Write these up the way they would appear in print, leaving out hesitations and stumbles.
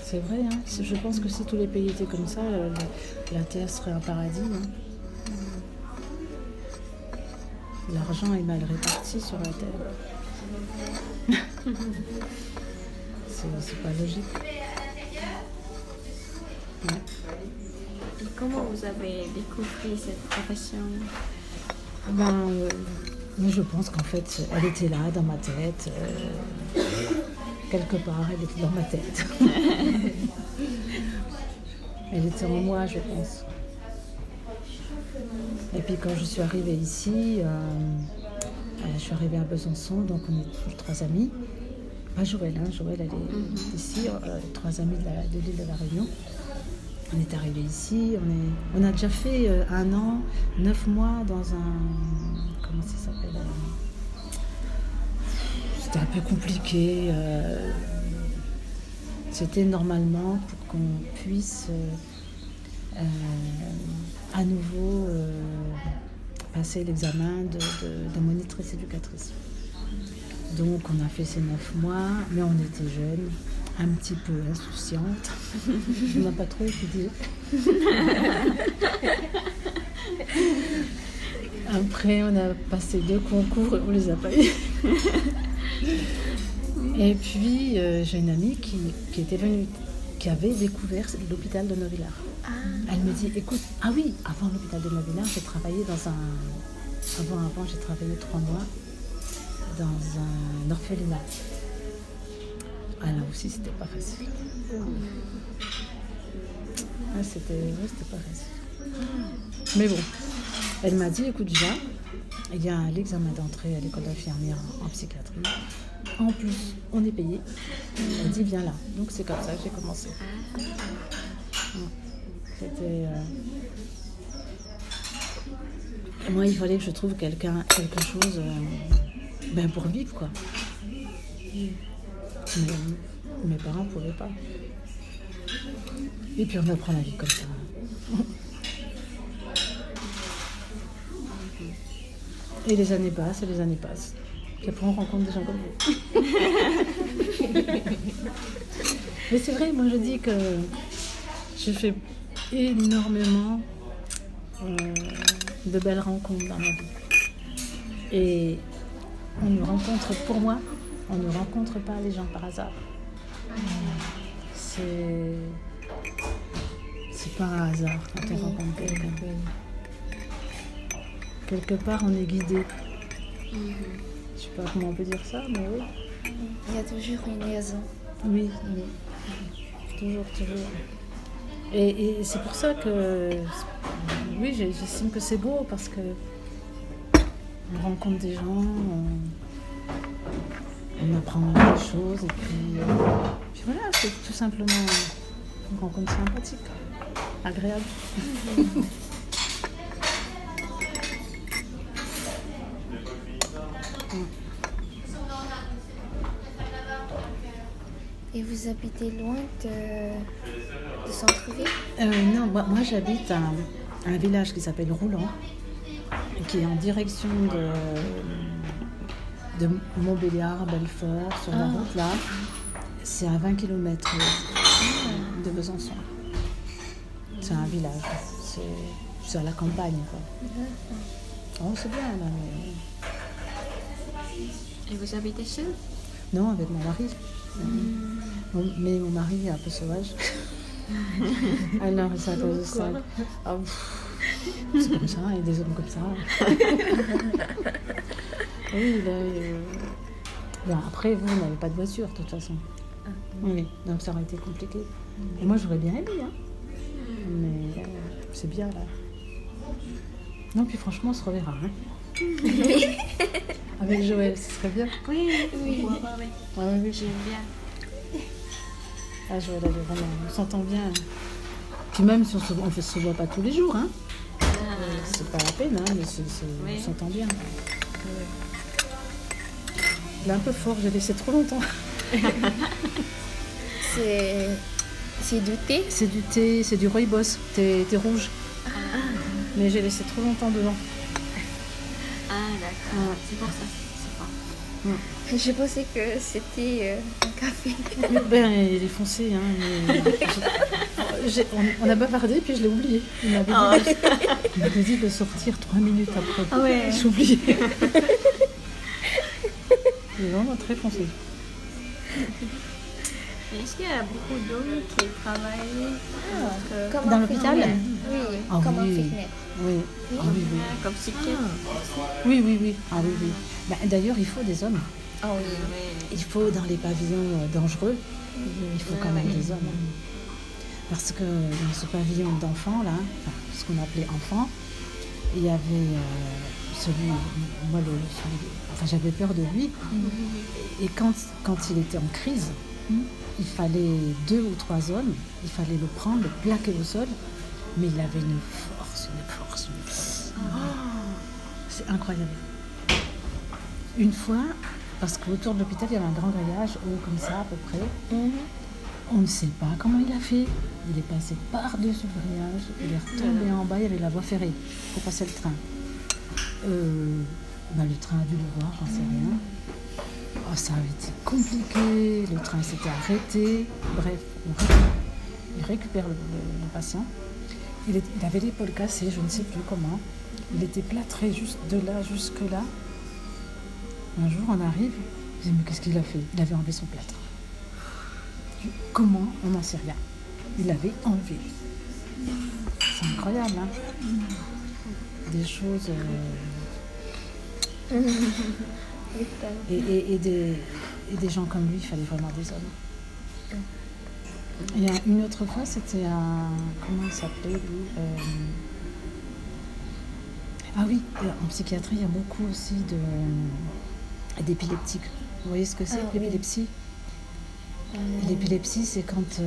C'est vrai, hein. Je pense que si tous les pays étaient comme ça, la Terre serait un paradis. Hein. L'argent est mal réparti sur la Terre. C'est pas logique. Ouais. Et comment vous avez découvert cette profession? Mais je pense qu'en fait, elle était là dans ma tête. Quelque part, elle était dans ma tête. Elle était en moi, je pense. Et puis quand je suis arrivée ici, je suis arrivée à Besançon, donc on est 3 amis. Pas Joël, hein, Joël elle est ici, 3 amis de l'île de la Réunion. On est arrivés ici, on a déjà fait 1 an, 9 mois dans un... Comment ça s'appelle C'était un peu compliqué. C'était normalement pour qu'on puisse à nouveau passer l'examen de monitrice éducatrice. Donc on a fait ces 9 mois, mais on était jeunes, un petit peu insouciantes. On n'a pas trop étudié. Après on a passé 2 concours et on les a pas eu. Et puis j'ai une amie qui était venue, qui avait découvert l'hôpital de Neuvillars. Elle me dit, écoute, ah oui, avant l'hôpital de Neuvillars, j'ai travaillé dans un... Avant, j'ai travaillé 3 mois dans un orphelinat. Ah là aussi, c'était pas facile. Ah, c'était pas facile. Mais bon, elle m'a dit, écoute, viens, il y a l'examen d'entrée à l'école d'infirmière en psychiatrie. En plus, on est payé. Elle dit, viens là. Donc c'est comme ça que j'ai commencé. C'était... Moi, il fallait que je trouve quelque chose pour vivre, quoi. Mais mes parents ne pouvaient pas. Et puis on apprend la vie comme ça. Et les années passent, et les années passent. Puis après on rencontre des gens comme vous. Mais c'est vrai, moi je dis que j'ai fait énormément de belles rencontres dans ma vie. Et on ne rencontre, pour moi, on ne rencontre pas les gens par hasard. C'est pas un hasard quand on rencontre quelqu'un. Quelque part, on est guidé. Je sais pas comment on peut dire ça, mais oui. Il y a toujours une raison. Oui. Toujours. Et c'est pour ça que, oui, j'estime que c'est beau, parce que on rencontre des gens, on apprend des choses, et puis voilà, c'est tout simplement une rencontre sympathique, agréable. Et vous habitez loin de centre-ville? Non, moi j'habite à un village qui s'appelle Roulan, qui est en direction de Montbéliard, Belfort, sur la route là. C'est à 20 km de Besançon. C'est un village, c'est à la campagne, quoi. Oh, c'est bien là, mais... Et vous habitez seul? Non, avec mon mari. Mais mon mari est un peu sauvage. Alors, c'est à cause de ça. C'est comme ça, il y a des hommes comme ça. Oui, bon, après, vous n'avez pas de voiture, de toute façon. Oui, donc ça aurait été compliqué. Et moi, j'aurais bien aimé, hein. Mais c'est bien, là. Non, puis franchement, on se reverra, hein. Avec Joël, ce serait bien. Oui. Oui. J'aime bien. Ah, Joël, elle est vraiment... On s'entend bien. Puis même si on se voit pas tous les jours, hein. C'est pas la peine, hein, mais on s'entend bien. Il est un peu fort, j'ai laissé trop longtemps. C'est du thé? C'est du thé, c'est du rooibos, thé rouge. Mais j'ai laissé trop longtemps dedans. Ah, d'accord. C'est pour ça. C'est pas. Je pensais que c'était un café. Ben, il est foncé, hein, mais on a bavardé, puis je l'ai oublié. Il m'avait dit de sortir 3 minutes après. Ah ouais. J'ai oublié. Il est vraiment très foncé. Est-ce qu'il y a beaucoup d'hommes qui travaillent Comme Dans un l'hôpital? fitness. Oui, Ah comme un oui. fitness. Oui. Ah oui, oui. comme psychiatre? Oui. Ah oui, oui. Ben, d'ailleurs, il faut des hommes. Ah oui. Il faut, dans les pavillons dangereux, il faut quand même des hommes. Parce que dans ce pavillon d'enfants, là, enfin, ce qu'on appelait enfants, il y avait j'avais peur de lui. Et quand il était en crise, il fallait 2 ou 3 hommes, il fallait le prendre, le plaquer au sol, mais il avait une force. C'est incroyable. Une fois, parce qu'autour de l'hôpital, il y avait un grand grillage, haut comme ça à peu près. On ne sait pas comment il a fait. Il est passé par-dessus le grillage, il est retombé en bas, il y avait la voie ferrée pour passer le train. Le train a dû le voir, j'en sais rien. Oh, ça avait été compliqué, le train s'était arrêté. Bref, il récupère le patient. Il avait l'épaule cassée, je ne sais plus comment. Il était plâtré juste de là jusque là. Un jour, on arrive, je dis, mais qu'est-ce qu'il a fait? Il avait enlevé son plâtre. Comment? On n'en sait rien. Il l'avait enlevé. C'est incroyable, hein? Des choses... et des gens comme lui, il fallait vraiment des hommes. Il y a une autre fois, c'était un... Comment il s'appelait, lui? Ah oui, en psychiatrie, il y a beaucoup aussi d'épileptiques. Vous voyez ce que c'est, l'épilepsie? L'épilepsie, c'est quand...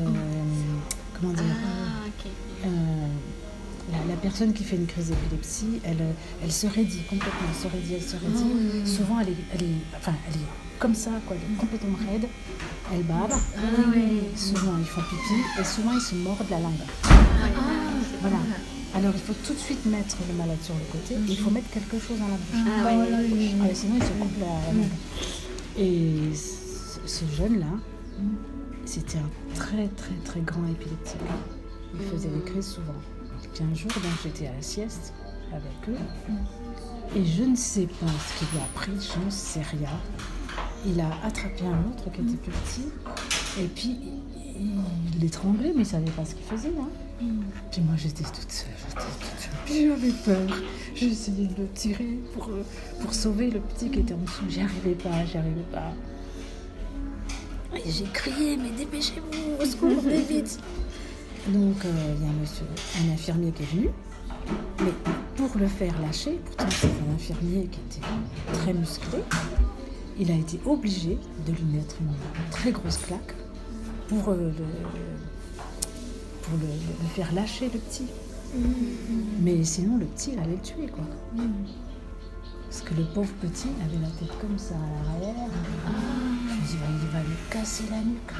comment dire? La personne qui fait une crise d'épilepsie, elle se raidit complètement, elle se raidit. Souvent, elle est comme ça, quoi, elle est complètement raide. Elle bave. Souvent, ils font pipi et souvent, ils se mordent la langue. Voilà. Alors, il faut tout de suite mettre le malade sur le côté et il faut mettre quelque chose dans la bouche. Sinon, il se coupe la langue. Et ce jeune-là, c'était un très, très, très grand épileptique. Il faisait des crises souvent. Puis un jour, donc, j'étais à la sieste avec eux et je ne sais pas ce qu'il lui a pris, je ne sais rien. Il a attrapé un autre qui était plus petit et puis il l'étranglait, mais il ne savait pas ce qu'il faisait. Hein. Puis moi, j'étais toute seule, puis j'avais peur. J'essayais de le tirer pour sauver le petit qui était en dessous. J'y arrivais pas. Et j'ai crié, mais dépêchez-vous, au secours, vite. Donc, il y a un infirmier qui est venu, mais pour le faire lâcher, pourtant c'est un infirmier qui était très musclé, il a été obligé de lui mettre une très grosse claque pour le faire lâcher le petit. Mais sinon, le petit, il allait le tuer, quoi. Parce que le pauvre petit avait la tête comme ça à l'arrière. Je me dis, il va lui casser la nuque.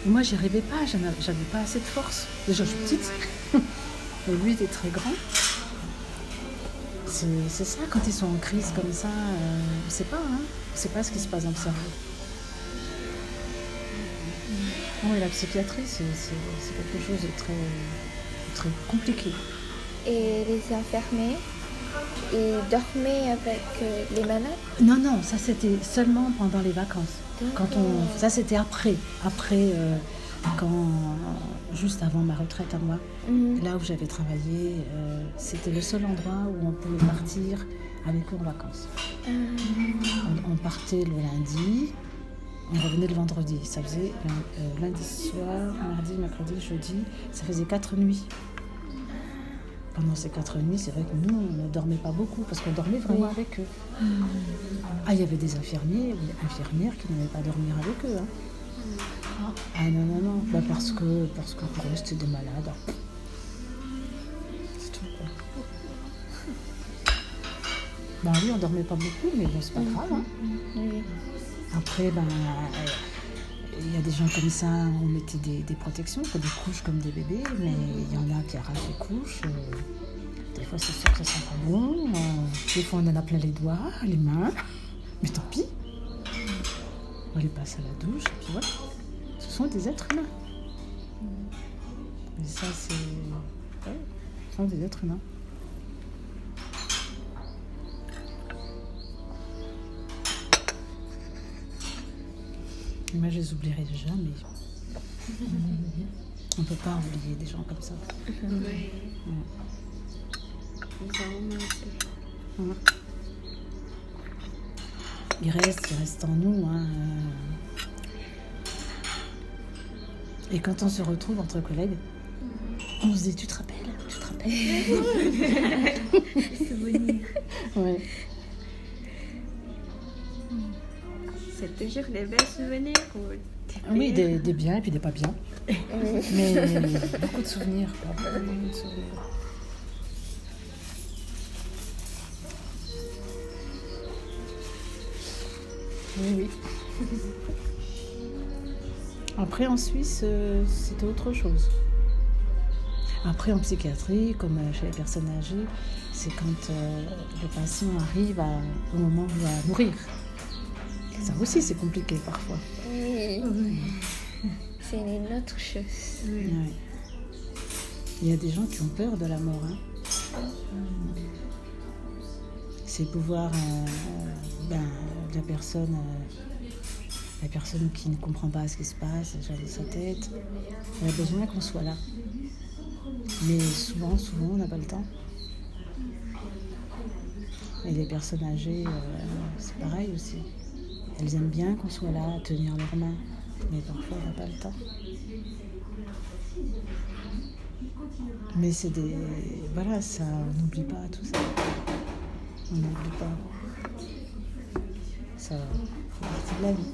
Et moi, j'y arrivais pas, j'avais pas assez de force. Déjà, je suis petite, mais lui était très grand. C'est ça, quand ils sont en crise comme ça, on sait pas ce qui se passe dans le cerveau. Oui, la psychiatrie, c'est quelque chose de très, très compliqué. Et les infirmiers, ils dormaient avec les malades? Non, ça c'était seulement pendant les vacances. Ça c'était après juste avant ma retraite à moi, là où j'avais travaillé, c'était le seul endroit où on pouvait partir avec eux en vacances. On partait le lundi, on revenait le vendredi. Ça faisait lundi soir, mardi, mercredi, jeudi, ça faisait 4 nuits. Pendant ces 4 nuits, c'est vrai que nous, on ne dormait pas beaucoup parce qu'on dormait vraiment avec eux. Il y avait des infirmiers ou des infirmières qui n'avaient pas dormir avec eux. Hein. Non. Parce que pour eux, c'était des malades. C'est tout, quoi. Oui, on dormait pas beaucoup, mais bon, c'est pas grave. Hein. Après, il y a des gens comme ça, on mettait des protections, des couches comme des bébés, mais il y en a qui arrachent les couches. Des fois, c'est sûr que ça sent pas bon. Des fois, on en a plein les doigts, les mains. Mais tant pis. On les passe à la douche, et puis voilà. Ce sont des êtres humains. Et ça, c'est... Ouais, ce sont des êtres humains. Et moi, je les oublierai jamais. On ne peut pas oublier des gens comme ça. Oui. Nous avons manqué. Ouais. Il reste en nous. Hein. Et quand on se retrouve entre collègues, on se dit, tu te rappelles? Souvenirs. Ouais. C'est toujours des bons souvenirs ou Oui, des biens et puis des pas bien. Mais beaucoup de souvenirs. Beaucoup de souvenirs. Oui. Après, en Suisse, c'était autre chose. Après, en psychiatrie, comme chez les personnes âgées, c'est quand le patient arrive au moment où il va mourir. Ça aussi, c'est compliqué parfois. Oui. C'est une autre chose. Ouais. Il y a des gens qui ont peur de la mort. Hein. C'est pouvoir la personne qui ne comprend pas ce qui se passe, déjà dans sa tête. Elle a besoin qu'on soit là. Mais souvent, on n'a pas le temps. Et les personnes âgées, c'est pareil aussi. Elles aiment bien qu'on soit là, tenir leurs mains. Mais parfois, on n'a pas le temps. Mais c'est des... Voilà, ça, on n'oublie pas tout ça. On n'oublie pas. Ça fait partie de la vie.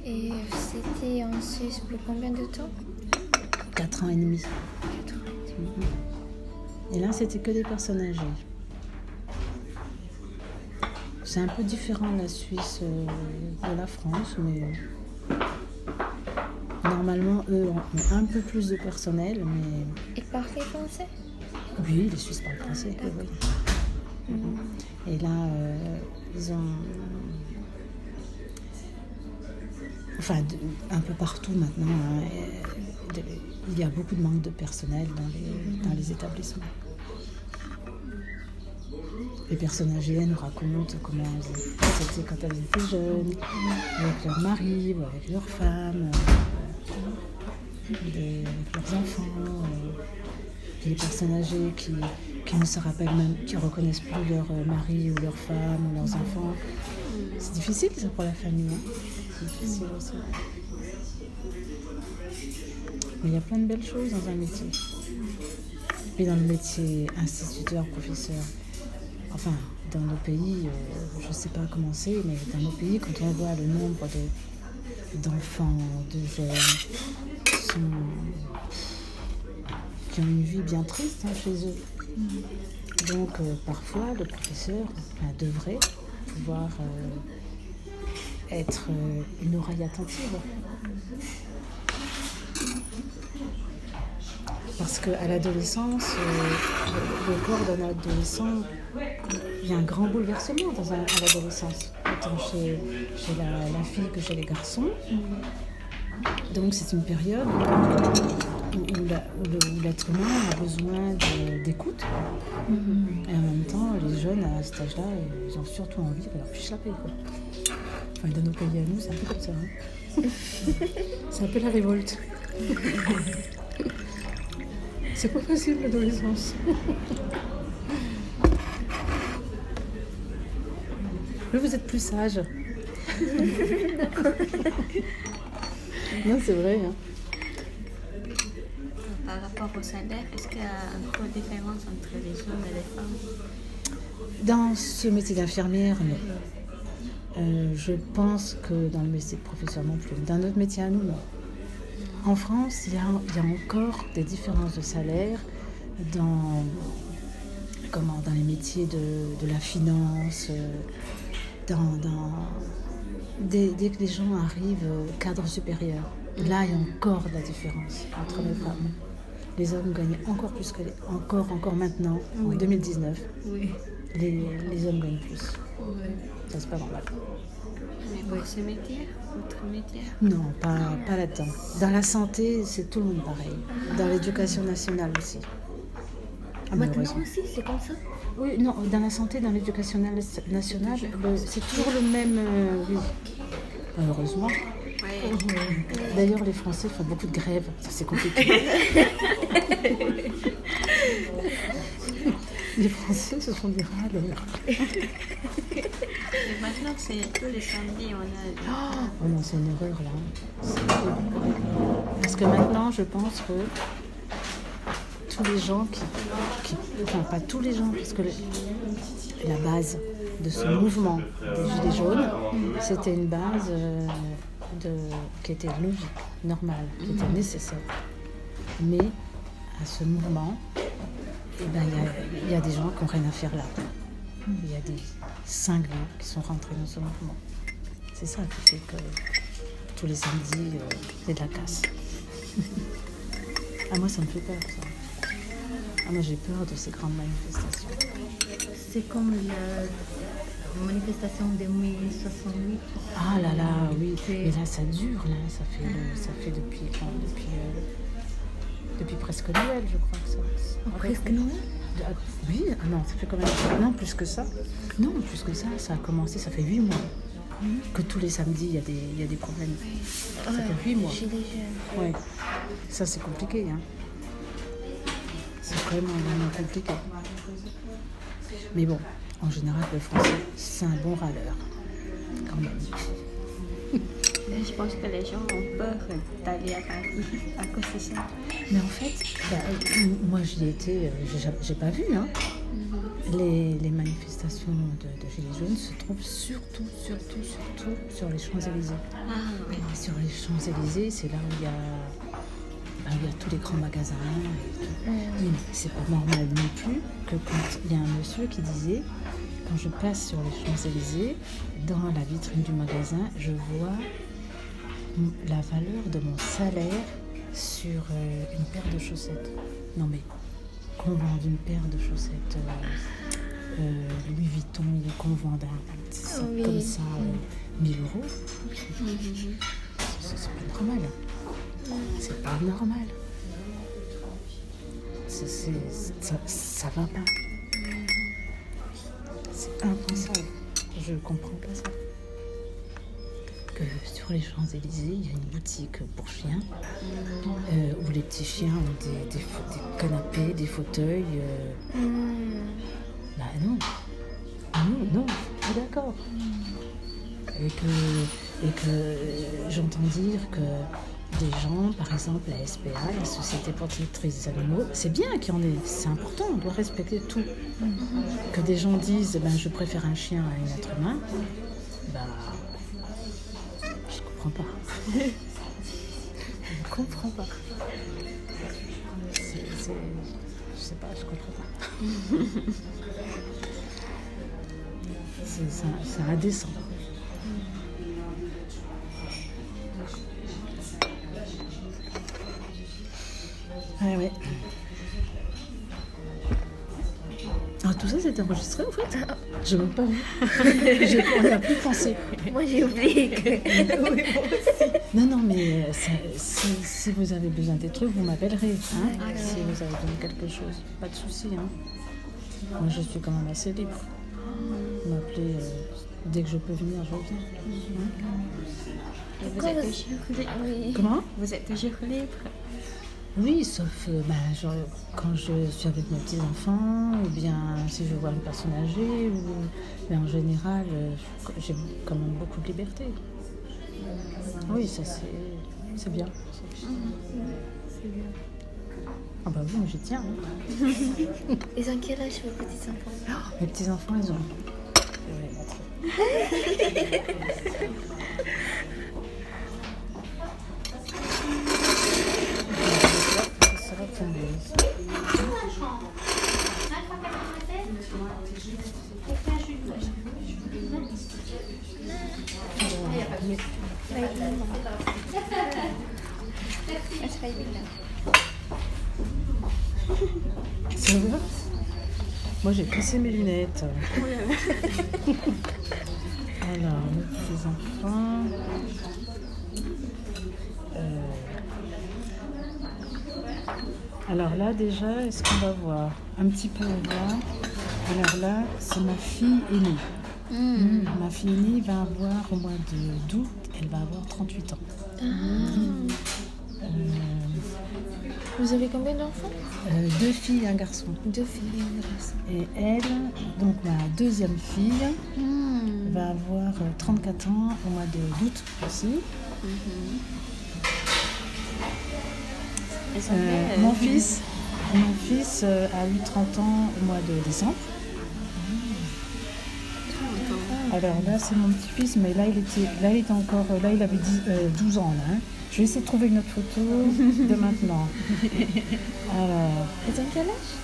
Et c'était en Suisse pour combien de temps? 4 ans et demi. Et là, c'était que des personnes âgées. C'est un peu différent la Suisse de la France, mais normalement, eux ont un peu plus de personnel, mais... Ils parlaient français? Oui, les Suisses parlent français, oui. Et là, ils ont... Enfin, un peu partout maintenant, hein, il y a beaucoup de manque de personnel dans les établissements. Les personnes âgées nous racontent comment c'était quand elles étaient jeunes, avec leur mari ou avec leur femme, avec leurs enfants. Les personnes âgées qui ne se rappellent même, qui ne reconnaissent plus leur mari ou leur femme ou leurs enfants. C'est difficile ça pour la famille. Hein. C'est difficile aussi. Mais il y a plein de belles choses dans un métier. Et dans le métier instituteur, professeur, enfin, dans nos pays, je ne sais pas comment c'est, mais dans nos pays, quand on voit le nombre d'enfants, de jeunes qui ont une vie bien triste chez eux. Donc, parfois, le professeur devrait pouvoir être une oreille attentive. Parce qu'à l'adolescence, le corps d'un adolescent, il y a un grand bouleversement à l'adolescence, autant chez la fille que chez les garçons. Donc c'est une période où l'être humain a besoin d'écoute. Et en même temps, les jeunes à cet âge-là, ils ont surtout envie de leur fiche la paix. Enfin, dans nos pays à nous, c'est un peu comme ça. Hein. C'est un peu la révolte. C'est pas facile l'adolescence. Vous êtes plus sage. Non, c'est vrai. Hein. Par rapport au salaire, est-ce qu'il y a une grande différence entre les hommes et les femmes? Dans ce métier d'infirmière, non. Je pense que dans le métier de professeur non plus. Dans notre métier à nous, non. En France, il y a encore des différences de salaire dans les métiers de la finance, dès que les gens arrivent cadre supérieur. Là, il y a encore de la différence entre les femmes. Les hommes gagnent encore plus que encore maintenant, en 2019. Oui. les hommes gagnent plus. Oui. Ça, c'est pas normal. Mais pour ce métier, votre métier? Non, pas là-dedans. Dans la santé, c'est tout le monde pareil. Dans l'éducation nationale aussi. Ah, Maintenant malheureusement. aussi, c'est comme ça. Oui, non, dans la santé, dans l'éducation nationale, c'est toujours le même. Oui, malheureusement. Oui. D'ailleurs, les Français font beaucoup de grèves. Ça, c'est compliqué. Les Français se font des râleurs. Et maintenant, c'est tous les samedis, on a... Oh non, c'est une erreur là. C'est horrible. Parce que maintenant, je pense que tous les gens enfin pas tous les gens, parce que la base de ce mouvement des Gilets jaunes, c'était une base qui était logique, normale, qui était nécessaire. Mais à ce mouvement, eh ben, il y a des gens qui n'ont rien à faire là. Il y a des cinglés qui sont rentrés dans ce mouvement. C'est ça qui fait que tous les samedis, c'est de la casse. Ah, moi, ça me fait peur, ça. Ah, moi, j'ai peur de ces grandes manifestations. C'est comme la manifestation de 1968. Ah là là, oui. Mais là, ça dure, là. Ça fait depuis quand? Depuis presque Noël, je crois que ça. Presque Noël? Oui, ah non, ça fait quand même... Non, plus que ça. Non, plus que ça, ça a commencé, ça fait 8 mois. Que tous les samedis, il y a des problèmes. Ça fait 8 mois. Gilets jaunes. Ouais. Ça, c'est compliqué, hein. C'est vraiment compliqué. Mais bon, en général, le français, c'est un bon râleur. Quand même. Je pense que les gens ont peur d'aller à Paris à cause de ça. Mais en fait, moi j'y étais, j'ai pas vu, hein. Les manifestations de Gilets jaunes se trouvent surtout sur les Champs-Élysées. Ah oui. Et sur les Champs-Élysées, c'est là où il y a tous les grands magasins. Et tout. Mais c'est pas normal non plus que quand il y a un monsieur qui disait, quand je passe sur les Champs-Élysées, dans la vitrine du magasin, je vois la valeur de mon salaire sur une paire de chaussettes. Non mais, qu'on vende une paire de chaussettes Louis Vuitton ou qu'on vende un petit sac Oui. comme ça, 1000 €, c'est pas normal. C'est pas normal. Ça va pas. C'est impensable. Je comprends pas ça. Que sur les Champs-Élysées, il y a une boutique pour chiens où les petits chiens ont des canapés, des fauteuils. Bah non. Non, je suis d'accord. Et que j'entends dire que des gens, par exemple la SPA, la Société protectrice des animaux, c'est bien qu'il y en ait, c'est important, on doit respecter tout. Que des gens disent je préfère un chien à un être humain, je comprends pas. Je comprends pas. Je sais pas, je comprends pas. C'est indécent. Ouais. Ah, tout ça c'était enregistré en fait? Je n'ai même pas vu. On n'y a plus pensé. Moi, j'ai oublié que... Non, mais si vous avez besoin des trucs, vous m'appellerez. Hein, si vous avez besoin de quelque chose. Pas de souci. Hein. Moi, je suis quand même assez libre. Vous m'appelez dès que je peux venir, je viens. Et vous êtes toujours libre? Oui. Comment? Vous êtes toujours libre? Oui, sauf genre, quand je suis avec mes petits-enfants, ou bien si je vois une personne âgée, mais en général, j'ai quand même beaucoup de liberté. Oui, ça c'est bien. Ah bah oui, j'y tiens. Hein. Ils ont quel âge vos petits-enfants? Mes petits-enfants, ils ont... Ça va tomber. Ça va? Moi, j'ai cassé mes lunettes. Alors, les petits enfants. Alors là, déjà, est-ce qu'on va voir? Un petit peu, on voit. Alors là, c'est ma fille aînée. Ma fille aînée va avoir au mois d'août, elle va avoir 38 ans. Vous avez combien d'enfants? 2 filles et un garçon. 2 filles et un garçon. Et elle, donc ma deuxième fille, va avoir 34 ans au mois d'août aussi. Mon fils a eu 30 ans au mois de décembre. Alors là, c'est mon petit-fils, mais là, il avait 12 ans. Là, hein. Je vais essayer de trouver une autre photo de maintenant. Alors, Ils ont quel âge?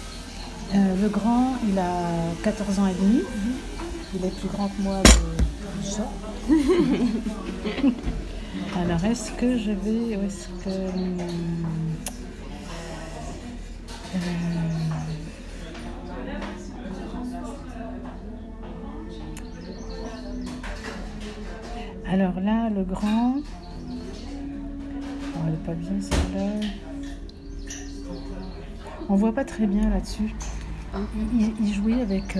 le grand, il a 14 ans et demi. Il est plus grand que moi de ça. Alors, est-ce que je vais... Où est-ce que... Alors là, le grand... Oh, elle n'est pas bien celle-là. On voit pas très bien là-dessus. Il jouait avec...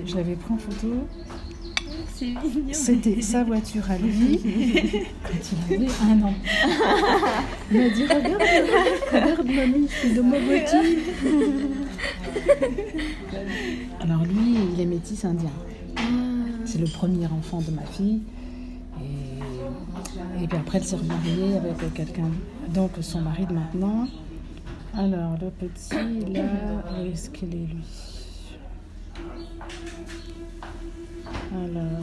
je l'avais pris en photo. C'est mignon. C'était sa voiture à lui quand il avait 1 an. Il m'a dit regarde mamie, c'est de ma voiture. Alors lui, il est métis indien. C'est le premier enfant de ma fille. Et puis après, elle s'est remariée avec quelqu'un, donc son mari de maintenant. Alors le petit, là, où est-ce qu'il est lui? Alors...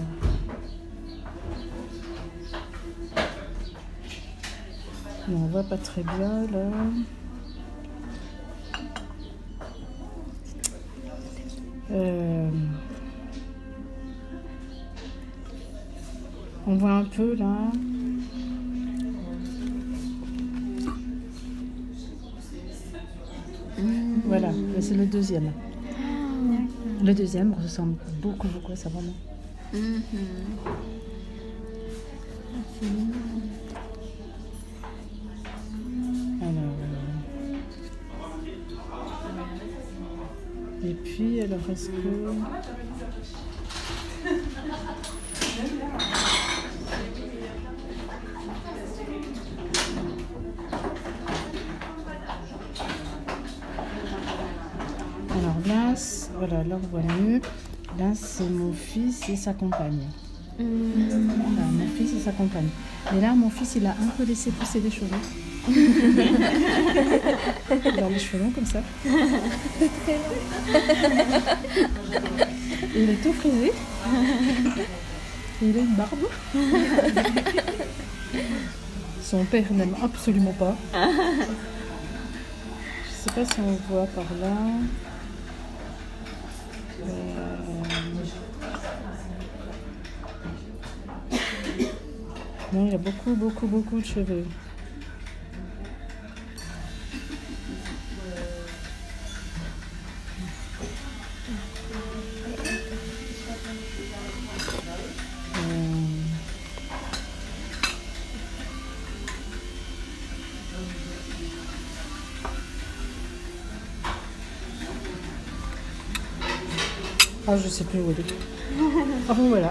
Non, on voit pas très bien là. On voit un peu là. Voilà, c'est le deuxième. Le deuxième ressemble beaucoup à sa maman. Et puis, alors, est-ce que... Alors là, voilà, là on voit mieux. Là, c'est mon fils et sa compagne. Voilà, mon fils et sa compagne. Mais là, mon fils, il a un peu laissé pousser les cheveux. Dans les cheveux longs comme ça. Très long. Il est tout frisé. Et il a une barbe. Son père n'aime absolument pas. Je sais pas si on voit par là. Non, il y a beaucoup de cheveux. Ah, je sais plus où elle est. Ah bon, voilà.